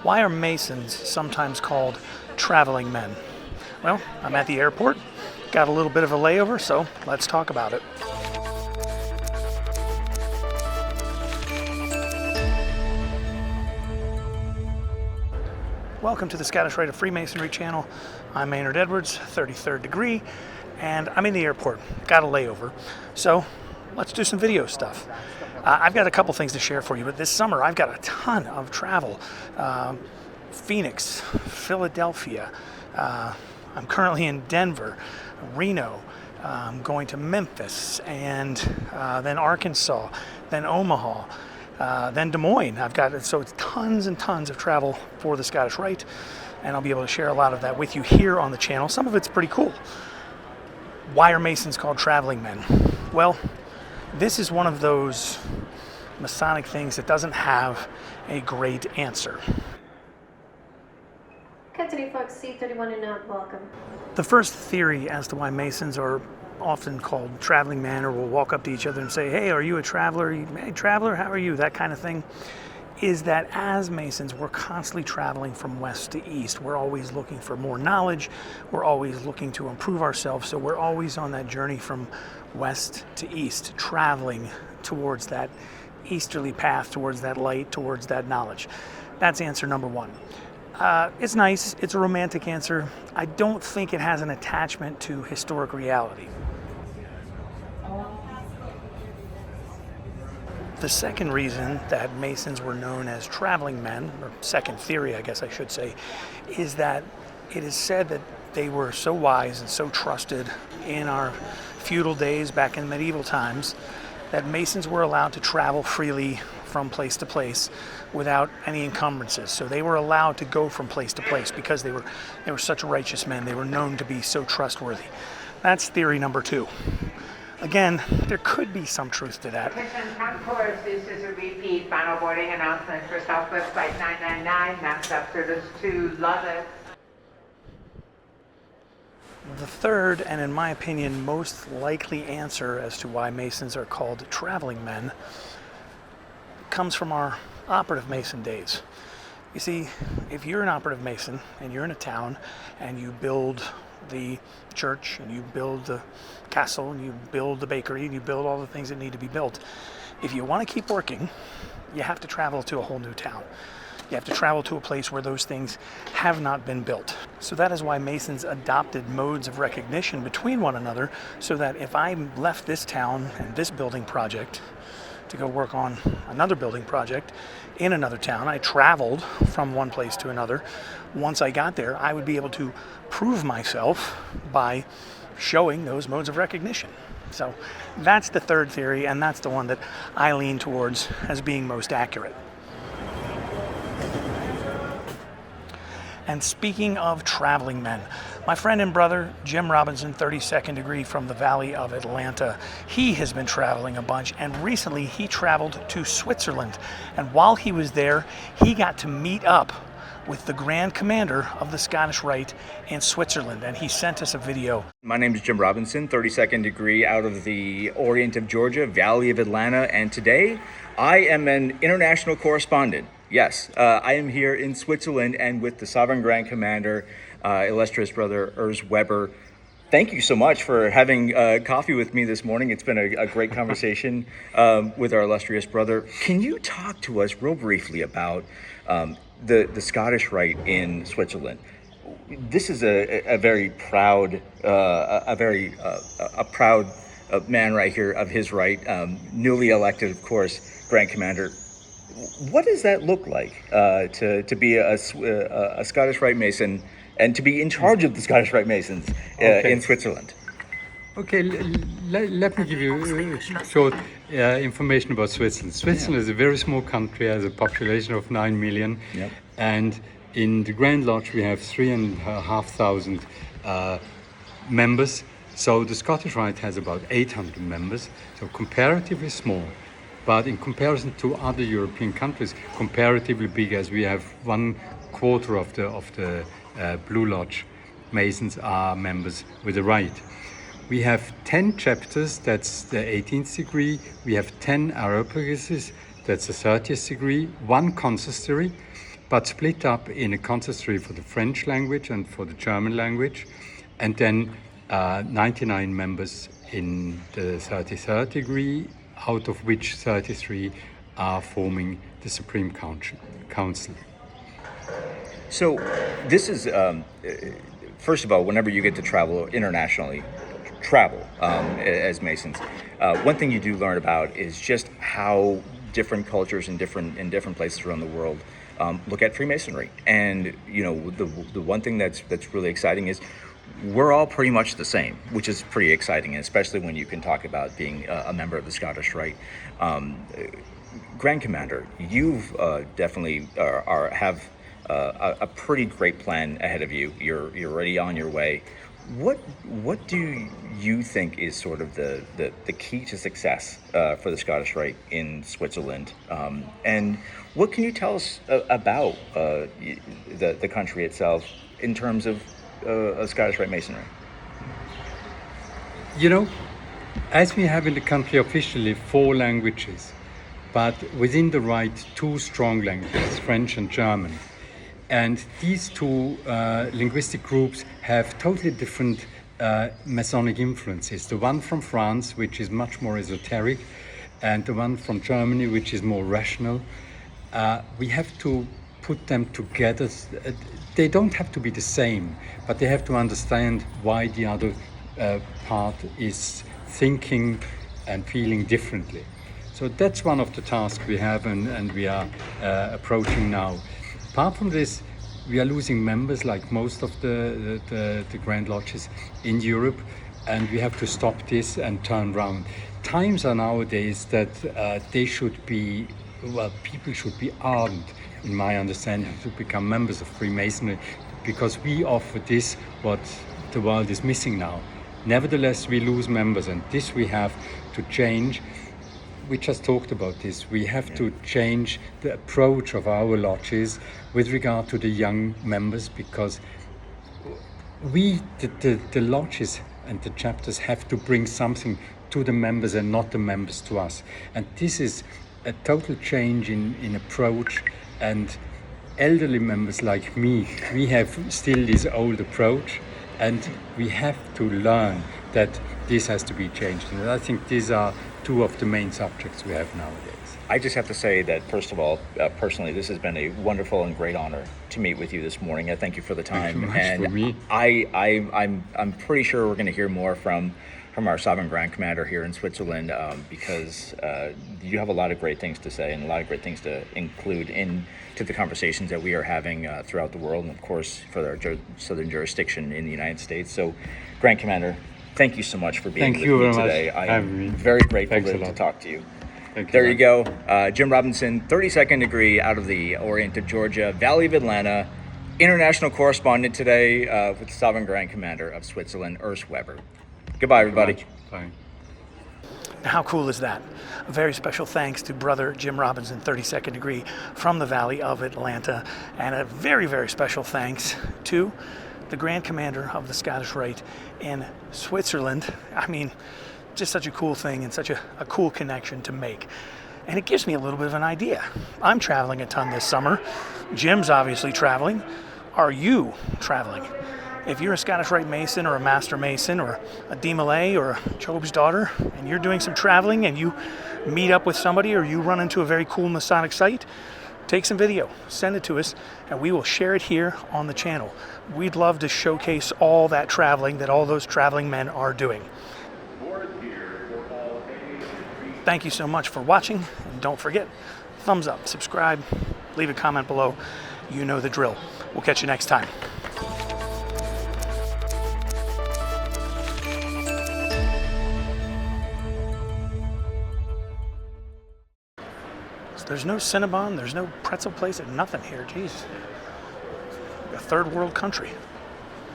Why are Masons sometimes called traveling men? Well, I'm at the airport, got a little bit of a layover, so let's talk about it. Welcome to the Scottish Rite of Freemasonry channel. I'm Maynard Edwards, 33rd degree, and I'm in the airport, got a layover, so let's do some video stuff. I've got a couple things to share for you, but this summer I've got a ton of travel. Phoenix, Philadelphia, I'm currently in Denver, Reno, I'm going to Memphis, and then Arkansas, then Omaha, then Des Moines. So it's tons and tons of travel for the Scottish Rite, and I'll be able to share a lot of that with you here on the channel. Some of it's pretty cool. Why are Masons called traveling men? Well, this is one of those Masonic things that doesn't have a great answer. Captain Fox C31 and out, welcome. The first theory as to why Masons are often called traveling men, or will walk up to each other and say, hey, are you a traveler? Hey, traveler, how are you? That kind of thing, is that as Masons, we're constantly traveling from west to east. We're always looking for more knowledge. We're always looking to improve ourselves. So we're always on that journey from west to east, traveling towards that easterly path, towards that light, towards that knowledge. That's answer number one. It's nice. It's a romantic answer. I don't think it has an attachment to historic reality. The second reason that Masons were known as traveling men, or second theory, I guess I should say, is that it is said that they were so wise and so trusted in our feudal days back in medieval times that Masons were allowed to travel freely from place to place without any encumbrances. So they were allowed to go from place to place because they were such righteous men. They were known to be so trustworthy. That's theory number two. Again, there could be some truth to that. Attention concourse, this is a repeat final boarding announcement for Southwest Flight 999, mass up service to London. The third, and in my opinion, most likely answer as to why Masons are called traveling men comes from our operative Mason days. You see, if you're an operative Mason and you're in a town and you build the church and you build the castle and you build the bakery and you build all the things that need to be built, if you want to keep working, you have to travel to a whole new town. You have to travel to a place where those things have not been built. So that is why Masons adopted modes of recognition between one another, so that if I left this town and this building project to go work on another building project in another town, I traveled from one place to another. Once I got there, I would be able to prove myself by showing those modes of recognition. So that's the third theory, and that's the one that I lean towards as being most accurate. And speaking of traveling men, my friend and brother, Jim Robinson, 32nd degree from the Valley of Atlanta, he has been traveling a bunch, and recently he traveled to Switzerland. And while he was there, he got to meet up with the Grand Commander of the Scottish Rite in Switzerland, and he sent us a video. My name is Jim Robinson, 32nd degree out of the Orient of Georgia, Valley of Atlanta, and today I am an international correspondent. Yes, I am here in Switzerland and with the Sovereign Grand Commander, Illustrious Urs Weber. Thank you so much for having coffee with me this morning. It's been a great conversation with our illustrious brother. Can you talk to us real briefly about the Scottish Rite in Switzerland? This is a very proud, proud man right here of his rite, newly elected, of course, Grand Commander. What does that look like to be a Scottish Rite Mason and to be in charge of the Scottish Rite Masons in Switzerland? Okay, let me give you short information about Switzerland. Switzerland is a very small country, has a population of 9 million. Yep. And in the Grand Lodge we have 3,500 members. So the Scottish Rite has about 800 members, so comparatively small. But in comparison to other European countries, comparatively big, as we have 1/4 of the Blue Lodge Masons are members with the Rite. We have 10 chapters, that's the 18th degree. We have 10 Areopaguses, that's the 30th degree. 1 consistory. but split up in a consistory for the French language and for the German language, and then 99 members in the 33rd degree, out of which 33 are forming the Supreme Council. So this is, first of all, whenever you get to travel internationally, as Masons, one thing you do learn about is just how different cultures in different places around the world look at Freemasonry. And the one thing that's really exciting is we're all pretty much the same, which is pretty exciting, especially when you can talk about being a member of the Scottish Rite. Grand Commander, you've definitely have a pretty great plan ahead of you. You're already on your way. What do you think is sort of the key to success for the Scottish Rite in Switzerland? And what can you tell us about the country itself in terms of Scottish Rite Masonry? As we have in the country officially 4 languages, but within the Rite 2 strong languages, French and German. And these 2 linguistic groups have totally different Masonic influences. The one from France, which is much more esoteric, and the one from Germany, which is more rational. We have to put them together. They don't have to be the same, but they have to understand why the other part is thinking and feeling differently. So that's one of the tasks we have and we are approaching now. Apart from this, we are losing members like most of the Grand Lodges in Europe, and we have to stop this and turn around. Times are nowadays that people should be armed, in my understanding, to become members of Freemasonry, because we offer this, what the world is missing now. Nevertheless, we lose members, and this we have to change. We just talked about this. We have to change the approach of our lodges with regard to the young members, because the lodges and the chapters have to bring something to the members and not the members to us. And this is a total change in approach. And elderly members like me, we have still this old approach, and we have to learn that this has to be changed. And I think these are 2 of the main subjects we have nowadays. I just have to say that, first of all, personally, this has been a wonderful and great honor to meet with you this morning. I thank you for the time. Thank you much and for me. I'm pretty sure we're going to hear more from our Sovereign Grand Commander here in Switzerland, because you have a lot of great things to say and a lot of great things to include into the conversations that we are having throughout the world, and of course for our southern jurisdiction in the United States. So, Grand Commander, thank you so much for being with me today. I am very grateful to talk to you. There you go. Jim Robinson, 32nd degree out of the Orient of Georgia, Valley of Atlanta, international correspondent today with the Sovereign Grand Commander of Switzerland, Urs Weber. Goodbye, everybody. Bye. How cool is that? A very special thanks to Brother Jim Robinson, 32nd degree from the Valley of Atlanta, and a very, very special thanks to the Grand Commander of the Scottish Rite in Switzerland. I mean, just such a cool thing and such a cool connection to make. And it gives me a little bit of an idea. I'm traveling a ton this summer. Jim's obviously traveling. Are you traveling? If you're a Scottish Rite Mason or a Master Mason or a DeMolay or a Job's Daughter, and you're doing some traveling and you meet up with somebody or you run into a very cool Masonic site, take some video, send it to us, and we will share it here on the channel. We'd love to showcase all that traveling that all those traveling men are doing. Thank you so much for watching, and don't forget, thumbs up, subscribe, leave a comment below. You know the drill. We'll catch you next time. There's no Cinnabon, there's no pretzel place, nothing here. Jeez. A third world country.